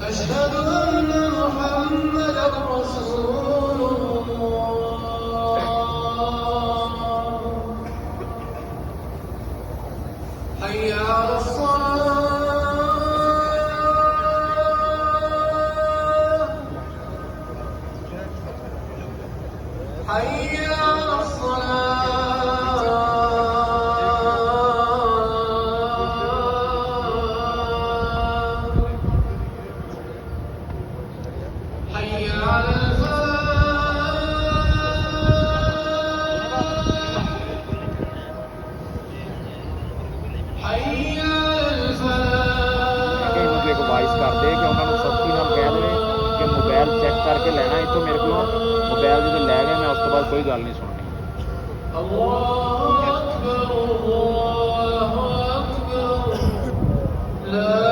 أشهد أن محمدا رسول الله. حي على الصلاة. حي على الصلاة. حي على الفلاح. حي على ਕਿ ਵਾਈਸ ਕਰਦੇ ਕਿ ਉਹਨਾਂ ਨੂੰ ਸਖਤੀ ਨਾਲ ਕਹਿ ਦੇਵੇ ਕਿ ਮੋਬਾਈਲ ਚੈੱਕ ਕਰਕੇ ਲੈਣਾ ਇੱਥੋਂ ਮੇਰੇ ਕੋਲੋਂ। ਮੋਬਾਈਲ ਜਦੋਂ ਲੈ ਗਏ ਮੈਂ ਉਸ ਤੋਂ ਬਾਅਦ ਕੋਈ ਗੱਲ ਨਹੀਂ ਸੁਣਨੀ। الله أكبر الله أكبر لا